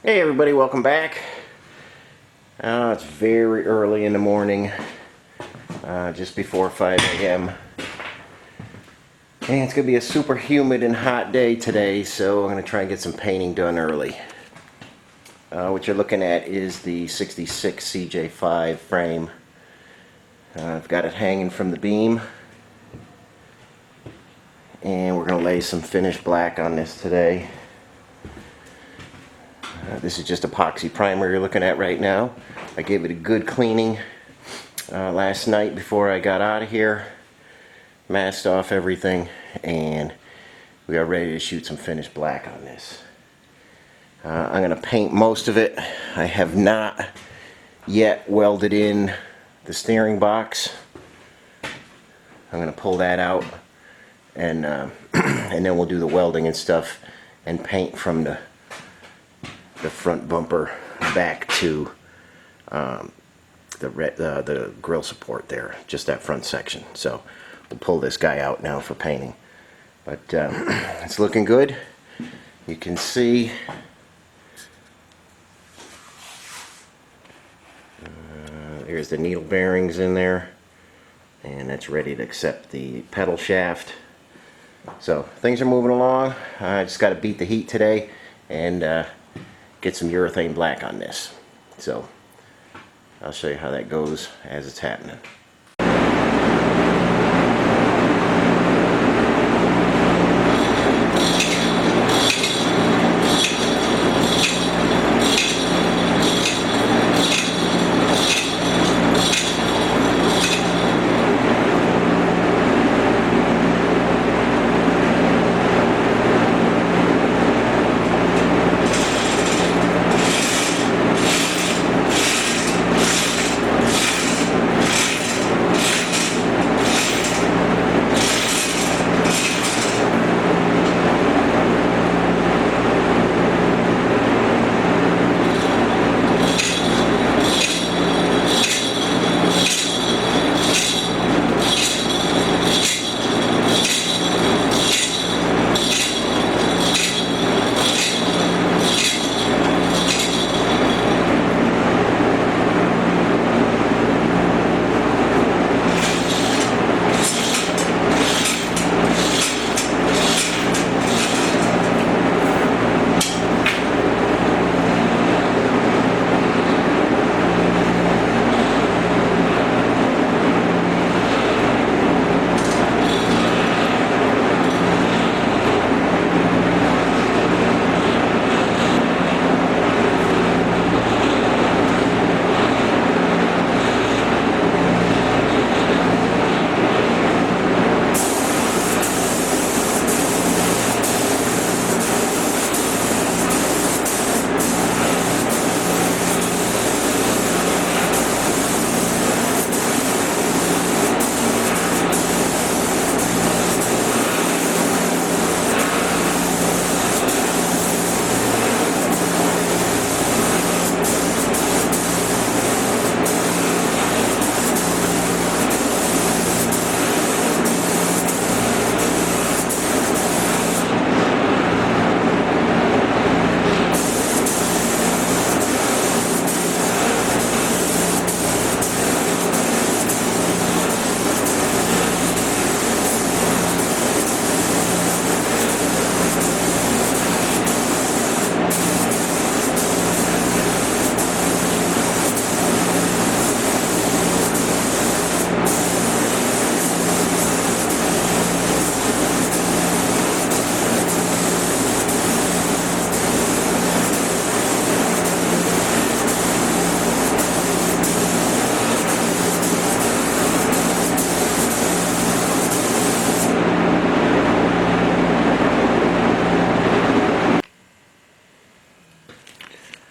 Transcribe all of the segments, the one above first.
Hey everybody, welcome back. It's very early in the morning, just before 5 a.m. And it's going to be a super humid and hot day today, so I'm going to try and get some painting done early. What you're looking at is the 66 CJ5 frame. I've got it hanging from the beam, and we're going to lay some finished black on this today. This is just epoxy primer you're looking at right now. I gave it a good cleaning last night before I got out of here. Masked off everything, and we are ready to shoot some finished black on this. I'm going to paint most of it. I have not yet welded in the steering box. I'm going to pull that out, and and then we'll do the welding and stuff and paint from the front bumper back to the grill support there, just that front section. So we'll pull this guy out now for painting, but it's looking good. You can see there's the needle bearings in there, and that's ready to accept the pedal shaft. So things are moving along. I just got to beat the heat today and get some urethane black on this. So I'll show you how that goes as it's happening.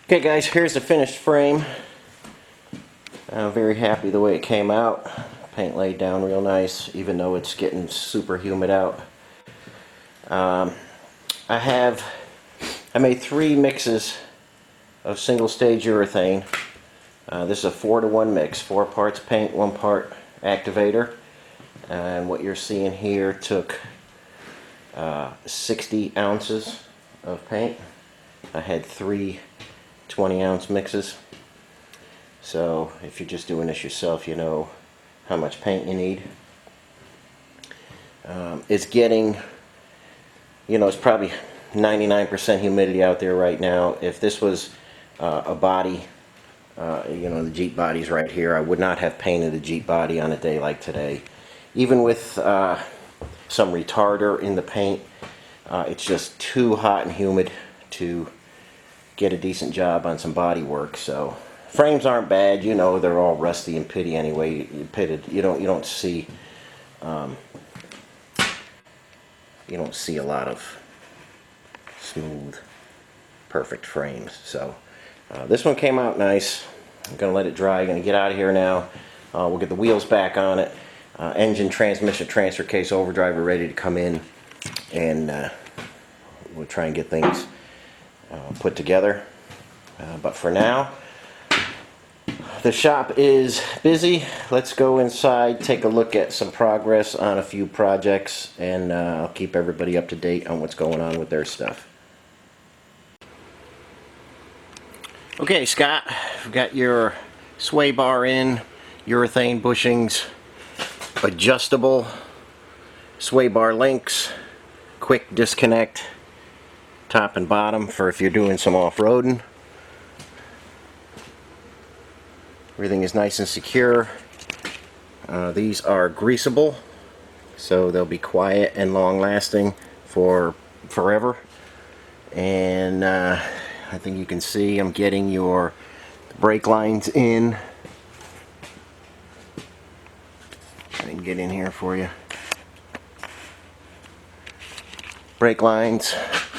Okay guys, here's the finished frame. I'm very happy the way it came out. Paint laid down real nice, even though it's getting super humid out. I made 3 mixes of single stage urethane. This is a 4-to-1 mix, 4 parts paint, 1 part activator. And what you're seeing here took 60 ounces of paint. I had 3 20-ounce mixes. So if you're just doing this yourself, you know how much paint you need. It's getting, you know, it's probably 99% humidity out there right now. If this was a body, you know, the Jeep body's right here, I would not have painted the Jeep body on a day like today. Even with some retarder in the paint, it's just too hot and humid to get a decent job on some body work. So frames aren't bad, you know, they're all rusty and pitty anyway. Pitted. You don't see a lot of smooth, perfect frames. So this one came out nice. I'm gonna let it dry. Gonna get out of here now. We'll get the wheels back on it. Engine, transmission, transfer case, overdrive are ready to come in, and we'll try and get things put together. But for now, the shop is busy. Let's go inside, take a look at some progress on a few projects, and I'll keep everybody up to date on what's going on with their stuff. Okay, Scott, we've got your sway bar in, urethane bushings, adjustable sway bar links, quick disconnect, top and bottom for if you're doing some off-roading. Everything is nice and secure. These are greasable, so they'll be quiet and long-lasting for forever. And I think you can see I'm getting your brake lines in. I can get in here for you. Brake lines,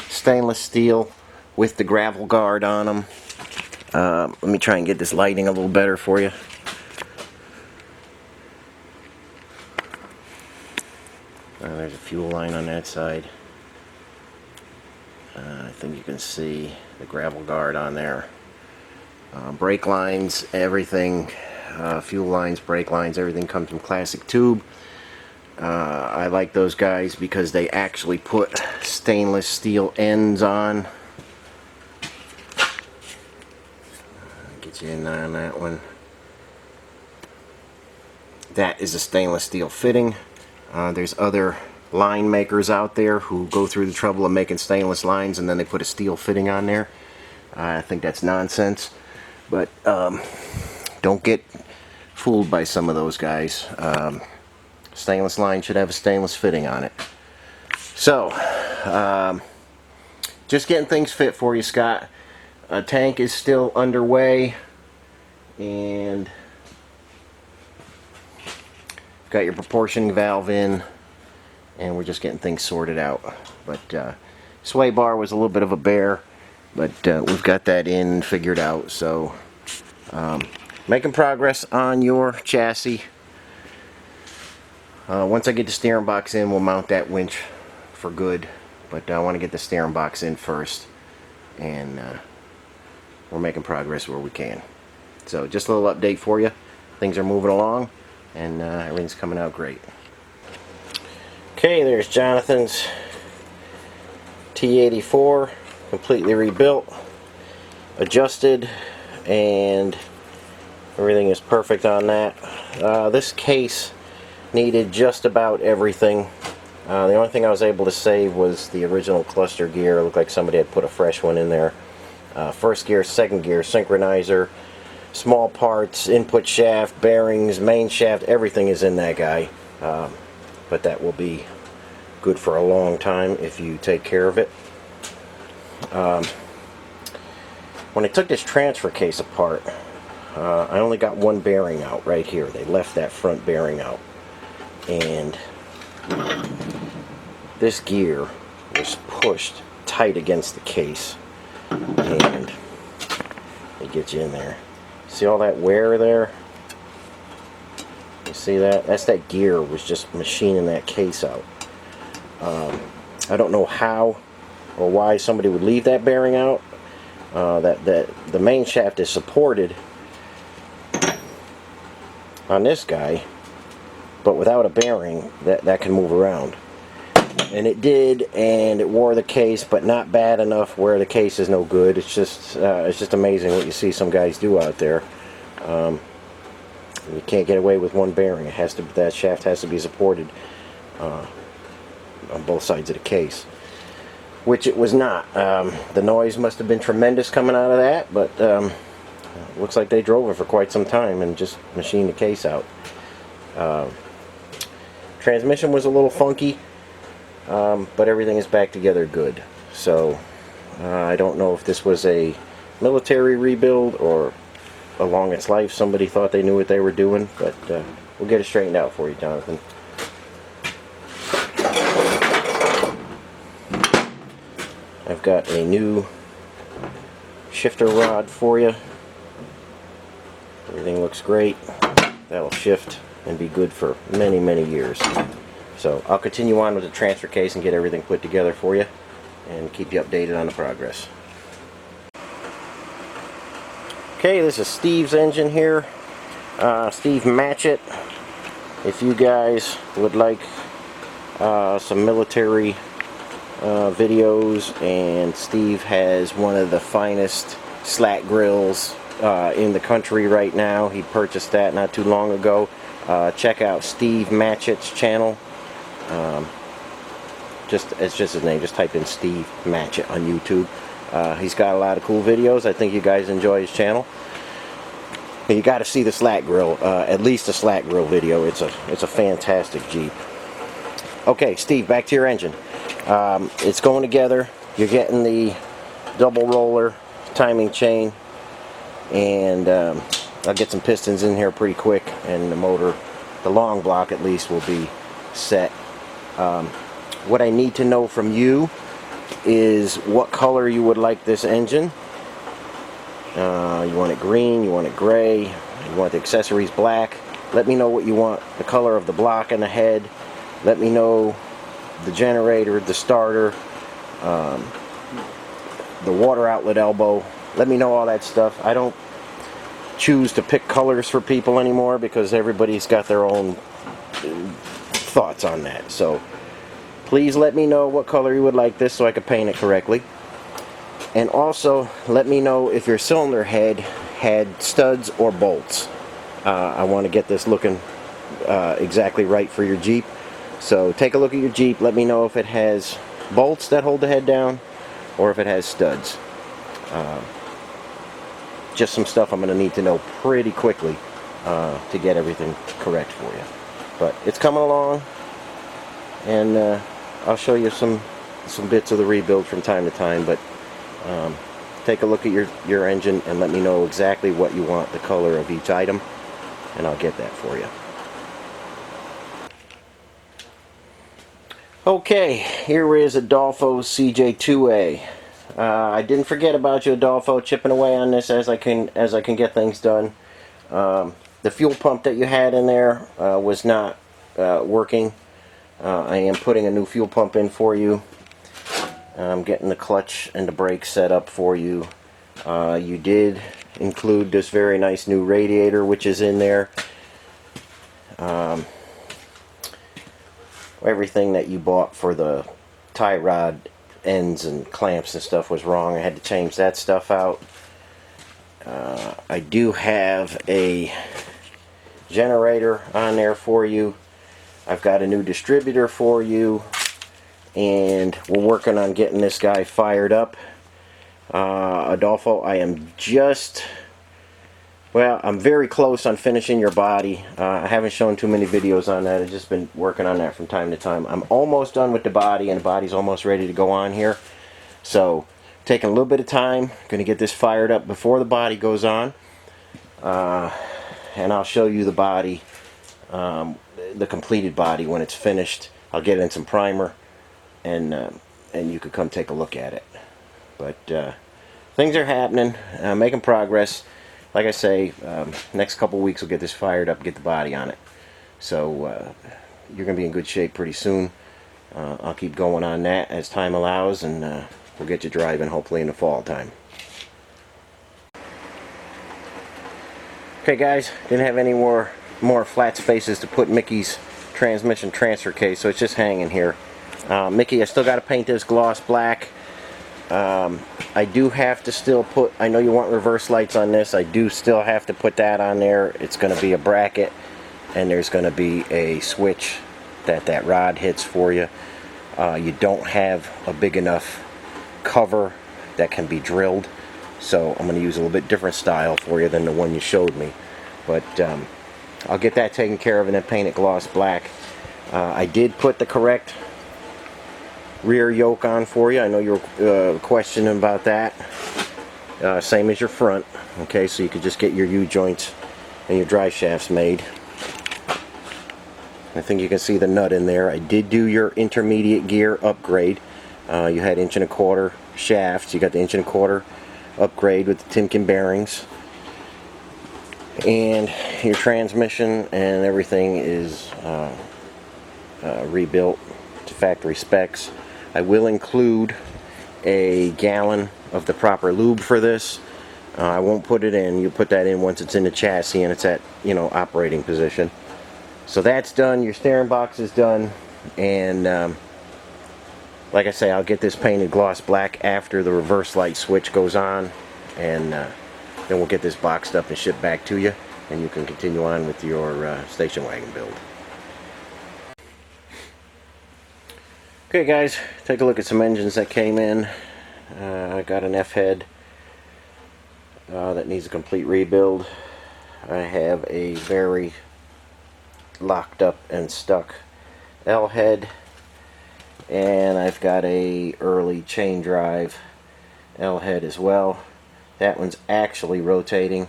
stainless steel with the gravel guard on them. Let me try and get this lighting a little better for you. There's a fuel line on that side. I think you can see the gravel guard on there. Brake lines, everything, fuel lines, brake lines, everything comes from Classic Tube. I like those guys because they actually put stainless steel ends on. Get you in on that one. That is a stainless steel fitting. There's other line makers out there who go through the trouble of making stainless lines and then they put a steel fitting on there. I think that's nonsense, but don't get fooled by some of those guys. Stainless line should have a stainless fitting on it. So just getting things fit for you, Scott. Tank is still underway, and got your proportioning valve in, and we're just getting things sorted out. But sway bar was a little bit of a bear, but we've got that in and figured out. So making progress on your chassis. Once I get the steering box in, we'll mount that winch for good, but I want to get the steering box in first, and we're making progress where we can. So just a little update for you. Things are moving along, and everything's coming out great. Okay, there's Jonathan's T84, completely rebuilt, adjusted, and everything is perfect on that. This case needed just about everything. The only thing I was able to save was the original cluster gear. It looked like somebody had put a fresh one in there. First gear, second gear, synchronizer, small parts, input shaft, bearings, main shaft, everything is in that guy. But that will be good for a long time if you take care of it. When I took this transfer case apart, I only got one bearing out right here. They left that front bearing out. And this gear was pushed tight against the case, and it gets you in there. See all that wear there? You see that? That's that gear was just machining that case out. I don't know how or why somebody would leave that bearing out. That the main shaft is supported on this guy, but without a bearing that can move around. And it did, and it wore the case, but not bad enough where the case is no good. It's just amazing what you see some guys do out there. You can't get away with one bearing. It has to, that shaft has to be supported on both sides of the case, which it was not. The noise must have been tremendous coming out of that, but looks like they drove it for quite some time and just machined the case out. Transmission was a little funky, but everything is back together good. So I don't know if this was a military rebuild or along its life somebody thought they knew what they were doing, but we'll get it straightened out for you, Jonathan. I've got a new shifter rod for you. Everything looks great. That'll shift and be good for many, many years. So I'll continue on with the transfer case and get everything put together for you and keep you updated on the progress. Okay, this is Steve's engine here. Steve Matchett. If you guys would like some military videos, and Steve has one of the finest slat grills in the country right now. He purchased that not too long ago. Check out Steve Matchett's channel. It's just his name. Just type in Steve Matchett on YouTube. He's got a lot of cool videos. I think you guys enjoy his channel. And you got to see the slat grill, at least a slat grill video. It's a fantastic Jeep. Okay, Steve, back to your engine. It's going together. You're getting the double roller timing chain, and I'll get some pistons in here pretty quick, and the motor, the long block at least, will be set. What I need to know from you is what color you would like this engine. You want it green, you want it gray, you want the accessories black. Let me know what you want, the color of the block and the head. Let me know the generator, the starter, the water outlet elbow. Let me know all that stuff. I don't choose to pick colors for people anymore because everybody's got their own thoughts on that. So please let me know what color you would like this so I can paint it correctly. And also let me know if your cylinder head had studs or bolts. I want to get this looking exactly right for your Jeep. So take a look at your Jeep. Let me know if it has bolts that hold the head down or if it has studs. Just some stuff I'm going to need to know pretty quickly to get everything correct for you. But it's coming along, and I'll show you some bits of the rebuild from time to time. But take a look at your engine and let me know exactly what you want, the color of each item, and I'll get that for you. Okay, here is Adolfo CJ2A. I didn't forget about you, Adolfo. Chipping away on this as I can get things done. The fuel pump that you had in there was not working. I am putting a new fuel pump in for you. I'm getting the clutch and the brakes set up for you. You did include this very nice new radiator, which is in there. Everything that you bought for the tie rod ends and clamps and stuff was wrong. I had to change that stuff out. I do have a generator on there for you. I've got a new distributor for you, and we're working on getting this guy fired up. Adolfo, I am just, well, I'm very close on finishing your body. I haven't shown too many videos on that. I've just been working on that from time to time. I'm almost done with the body, and the body's almost ready to go on here. So, taking a little bit of time. Going to get this fired up before the body goes on. And I'll show you the body, the completed body when it's finished. I'll get in some primer, and you could come take a look at it. But things are happening, making progress. Like I say, next couple weeks we'll get this fired up, get the body on it. So you're going to be in good shape pretty soon. I'll keep going on that as time allows, and we'll get you driving hopefully in the fall time. Okay guys, didn't have any more flat spaces to put Mickey's transmission transfer case, so it's just hanging here. Mickey, I still got to paint this gloss black. I do have to still put, I know you want reverse lights on this, I do still have to put that on there. It's going to be a bracket, and there's going to be a switch that rod hits for you. You don't have a big enough cover that can be drilled, so I'm going to use a little bit different style for you than the one you showed me. But I'll get that taken care of and then paint it gloss black. I did put the correct rear yoke on for you. I know you were questioning about that. Same as your front. Okay, so you could just get your U-joints and your drive shafts made. I think you can see the nut in there. I did do your intermediate gear upgrade. You had 1¼ inch shafts. You got the 1¼ inch upgrade with the Timken bearings. And your transmission and everything is rebuilt to factory specs. I will include a gallon of the proper lube for this. I won't put it in. You put that in once it's in the chassis and it's at, you know, operating position. So that's done. Your steering box is done, and like I say, I'll get this painted gloss black after the reverse light switch goes on, and then we'll get this boxed up and shipped back to you, and you can continue on with your station wagon build. Okay guys, take a look at some engines that came in. I got an F head that needs a complete rebuild. I have a very locked up and stuck L head, and I've got a early chain drive L head as well. That one's actually rotating,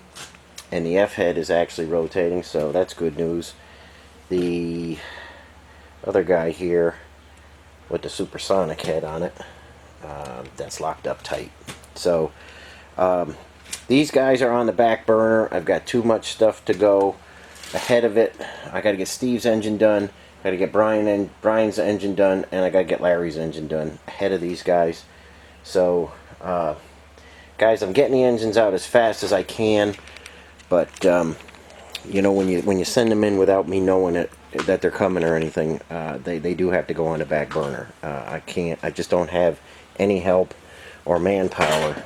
and the F head is actually rotating, so that's good news. The other guy here with the supersonic head on it, that's locked up tight. So these guys are on the back burner. I've got too much stuff to go ahead of it. I got to get Steve's engine done, got to get Brian's engine done, and I got to get Larry's engine done ahead of these guys. So guys, I'm getting the engines out as fast as I can, but you know, when you send them in without me knowing it, that they're coming or anything, they do have to go on the back burner. I just don't have any help or manpower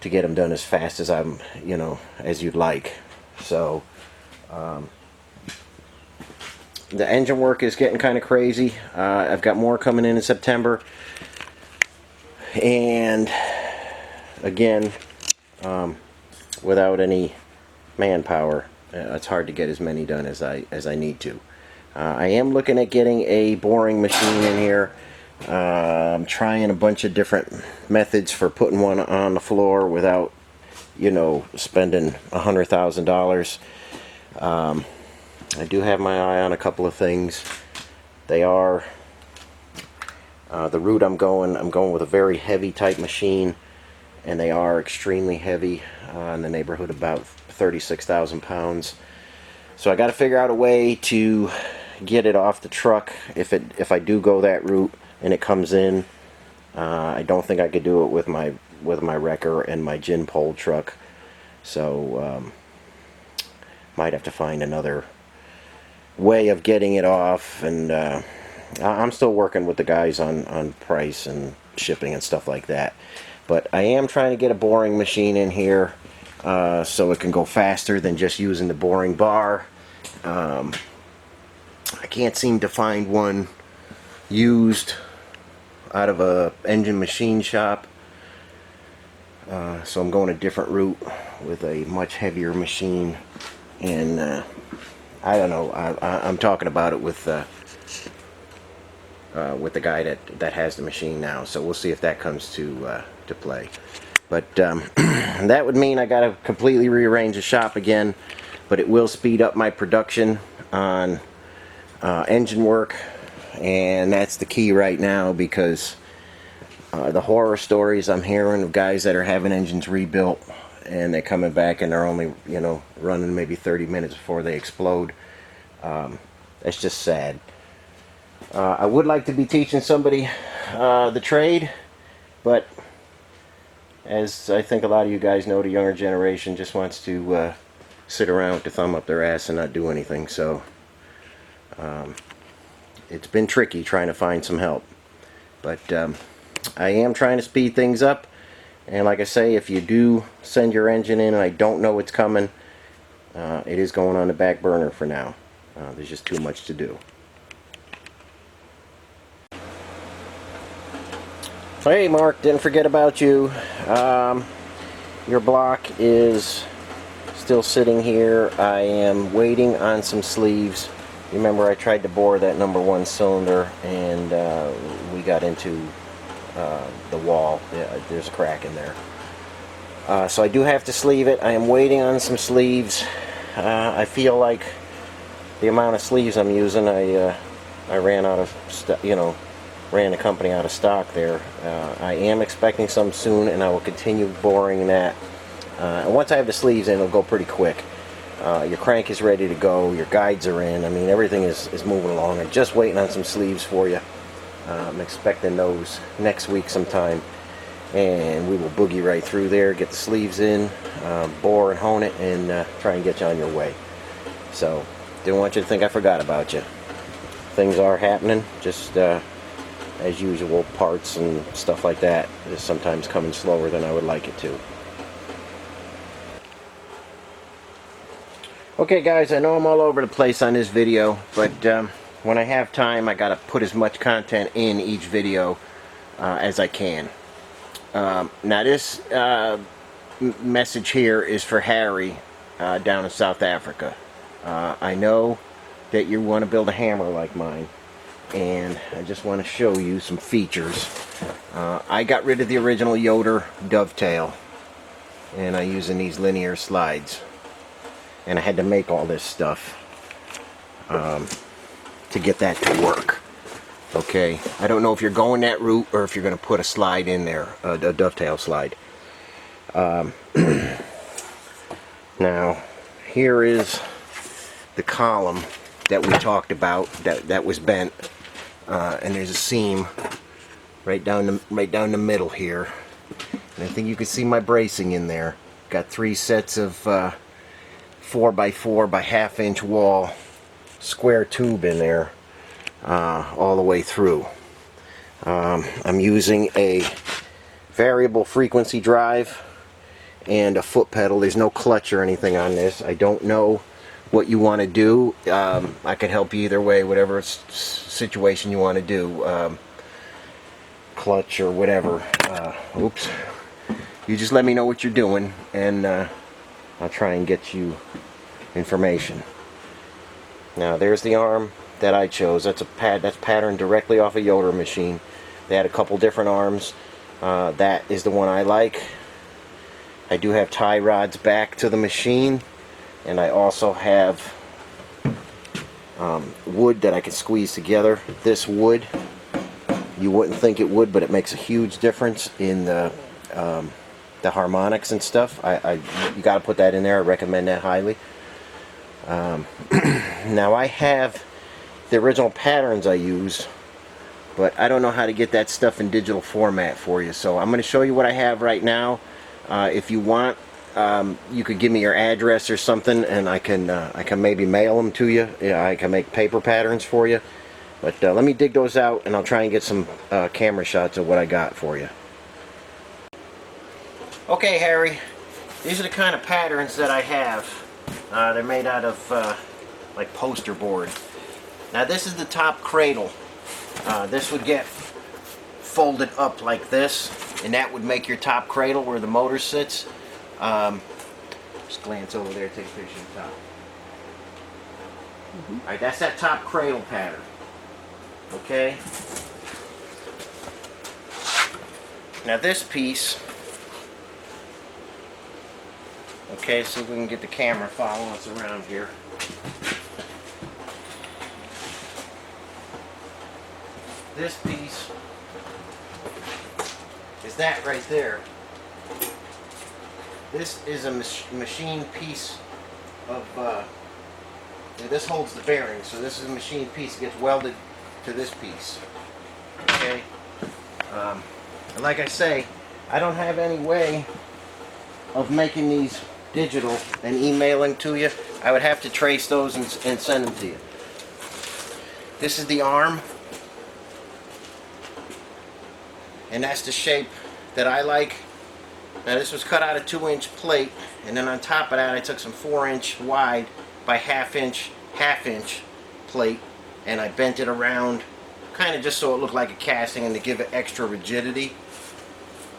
to get them done as fast as as you'd like. So the engine work is getting kind of crazy. I've got more coming in September, and again, without any manpower, it's hard to get as many done as I need to. I am looking at getting a boring machine in here. I'm trying a bunch of different methods for putting one on the floor without, you know, spending $100,000. I do have my eye on a couple of things. They are the route I'm going with a very heavy type machine, and they are extremely heavy, in the neighborhood about 36,000 pounds. So I got to figure out a way to get it off the truck if I do go that route and it comes in. I don't think I could do it with my wrecker and my gin pole truck. So might have to find another way of getting it off, and I'm still working with the guys on price and shipping and stuff like that. But I am trying to get a boring machine in here so it can go faster than just using the boring bar. I can't seem to find one used out of a engine machine shop, so I'm going a different route with a much heavier machine, and I don't know, I'm talking about it with the guy that has the machine now, so we'll see if that comes to play. But that would mean I got to completely rearrange the shop again, but it will speed up my production on engine work, and that's the key right now, because the horror stories I'm hearing of guys that are having engines rebuilt and they're coming back and they're only, you know, running maybe 30 minutes before they explode. That's just sad. I would like to be teaching somebody the trade, but as I think a lot of you guys know, the younger generation just wants to sit around with the thumb up their ass and not do anything. So it's been tricky trying to find some help. But I am trying to speed things up. And like I say, if you do send your engine in and I don't know it's coming, it is going on the back burner for now. There's just too much to do. So hey Mark, didn't forget about you. Your block is still sitting here. I am waiting on some sleeves. Remember I tried to bore that #1 cylinder and we got into the wall. Yeah, there's a crack in there. So I do have to sleeve it. I am waiting on some sleeves. I feel like the amount of sleeves I'm using, I ran out of, ran the company out of stock there. I am expecting some soon, and I will continue boring that. And once I have the sleeves in, it'll go pretty quick. Your crank is ready to go. Your guides are in. I mean, everything is moving along. I'm just waiting on some sleeves for you. I'm expecting those next week sometime. And we will boogie right through there, get the sleeves in, bore and hone it, and try and get you on your way. So, didn't want you to think I forgot about you. Things are happening, just as usual, parts and stuff like that is sometimes coming slower than I would like it to. Okay guys, I know I'm all over the place on this video, but when I have time I gotta put as much content in each video as I can. Now this message here is for Harry down in South Africa. I know that you want to build a hammer like mine, and I just want to show you some features. I got rid of the original Yoder dovetail, and I'm using these linear slides, and I had to make all this stuff to get that to work. Okay, I don't know if you're going that route or if you're going to put a slide in there, a dovetail slide. Now here is the column that we talked about that was bent, and there's a seam right down the middle here, and I think you can see my bracing in there. Got 3 sets of 4x4 by 1/2 inch wall square tube in there, all the way through. I'm using a variable frequency drive and a foot pedal. There's no clutch or anything on this. I don't know what you want to do. I can help you either way, whatever situation you want to do, clutch or whatever. Oops. You just let me know what you're doing, and I'll try and get you information. Now there's the arm that I chose. That's patterned directly off a Yoder machine. They had a couple different arms. That is the one I like. I do have tie rods back to the machine, and I also have wood that I can squeeze together. This wood, you wouldn't think it would, but it makes a huge difference in the harmonics and stuff. You got to put that in there. I recommend that highly. Now I have the original patterns I used, but I don't know how to get that stuff in digital format for you. So I'm going to show you what I have right now. If you want, you could give me your address or something, and I can maybe mail them to you. Yeah, I can make paper patterns for you. But let me dig those out, and I'll try and get some camera shots of what I got for you. Okay, Harry, these are the kind of patterns that I have. They're made out of like poster board. Now this is the top cradle. This would get folded up like this, and that would make your top cradle where the motor sits. Just glance over there, take a picture of the top. Alright, that's that top cradle pattern. Okay? Now this piece, okay, so we can get the camera following us around here. This piece is that right there. This is a machine piece of, this holds the bearing, so this is a machine piece that gets welded to this piece. Okay? And like I say, I don't have any way of making these digital and emailing to you. I would have to trace those and send them to you. This is the arm, and that's the shape that I like. Now this was cut out of 2-inch plate, and then on top of that I took some 4-inch wide by half-inch plate, and I bent it around kind of just so it looked like a casting and to give it extra rigidity.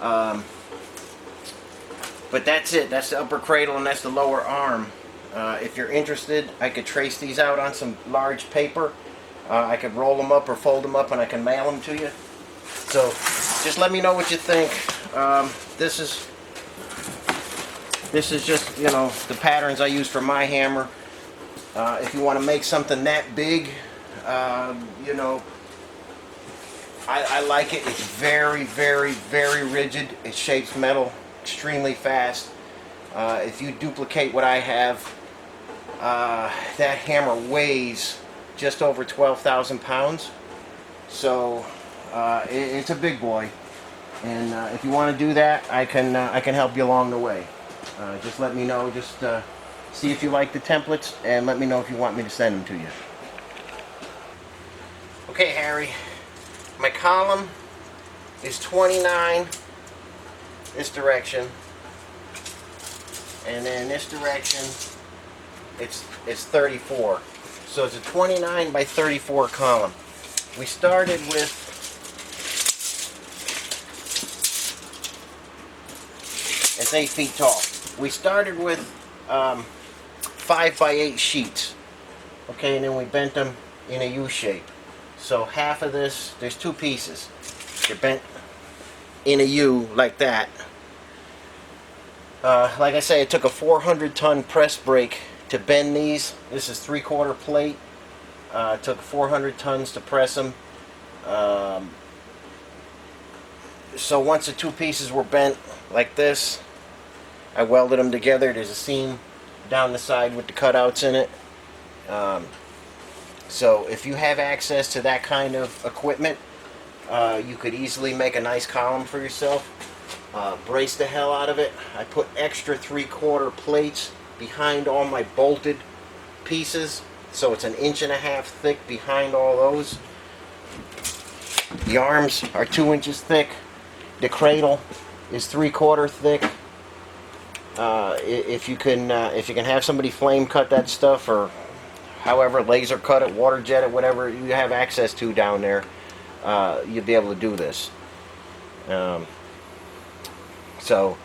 But that's it. That's the upper cradle and that's the lower arm. If you're interested, I could trace these out on some large paper. I could roll them up or fold them up and I can mail them to you. So just let me know what you think. This is just, you know, the patterns I use for my hammer. If you want to make something that big, you know, I like it. It's very, very, very rigid. It shapes metal extremely fast. If you duplicate what I have, that hammer weighs just over 12,000 pounds. So it's a big boy. And if you want to do that, I can help you along the way. Just let me know. Just see if you like the templates, and let me know if you want me to send them to you. Okay, Harry. My column is 29 this direction, and then this direction it's 34. So it's a 29 by 34 column. We started with it's 8 feet tall. We started with 5 by 8 sheets. Okay, and then we bent them in a U shape. So half of this, there's 2 pieces. They're bent in a U like that. Like I say, it took a 400-ton press brake to bend these. This is 3/4 plate. It took 400 tons to press them. So once the 2 pieces were bent like this, I welded them together. There's a seam down the side with the cutouts in it. So if you have access to that kind of equipment, you could easily make a nice column for yourself. Brace the hell out of it. I put extra 3/4 plates behind all my bolted pieces, so it's 1.5 inches thick behind all those. The arms are 2 inches thick. The cradle is 3/4 thick. If you can have somebody flame cut that stuff, or however, laser cut it, water jet it, whatever you have access to down there, you'll be able to do this. So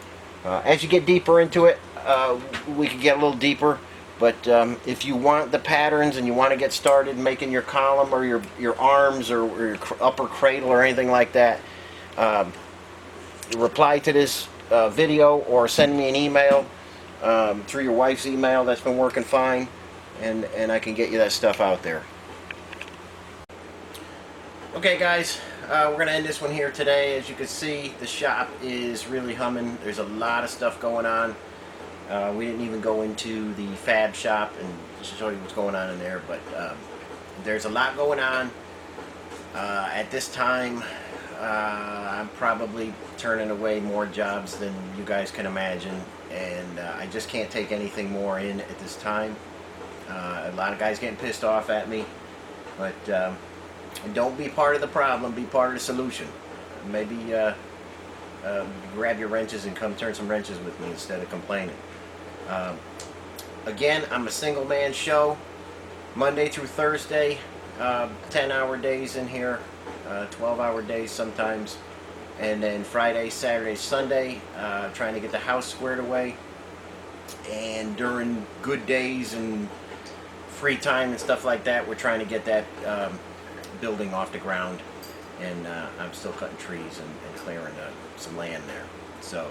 as you get deeper into it, we could get a little deeper, but if you want the patterns and you want to get started making your column or your arms or your upper cradle or anything like that, reply to this video or send me an email through your wife's email. That's been working fine, and I can get you that stuff out there. Okay, guys, we're going to end this one here today. As you can see, the shop is really humming. There's a lot of stuff going on. We didn't even go into the fab shop and show you what's going on in there, but there's a lot going on. At this time, I'm probably turning away more jobs than you guys can imagine, and I just can't take anything more in at this time. A lot of guys getting pissed off at me, but don't be part of the problem, be part of the solution. Maybe grab your wrenches and come turn some wrenches with me instead of complaining. Again, I'm a single man show, Monday through Thursday, 10-hour days in here, 12-hour days sometimes, and then Friday, Saturday, Sunday, trying to get the house squared away. And during good days and free time and stuff like that, we're trying to get that building off the ground, and I'm still cutting trees and clearing some land there. So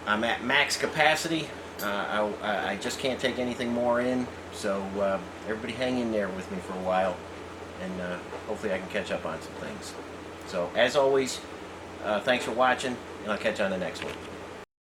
I'm at max capacity. I just can't take anything more in, so everybody hang in there with me for a while, and hopefully I can catch up on some things. So as always, thanks for watching, and I'll catch you on the next one.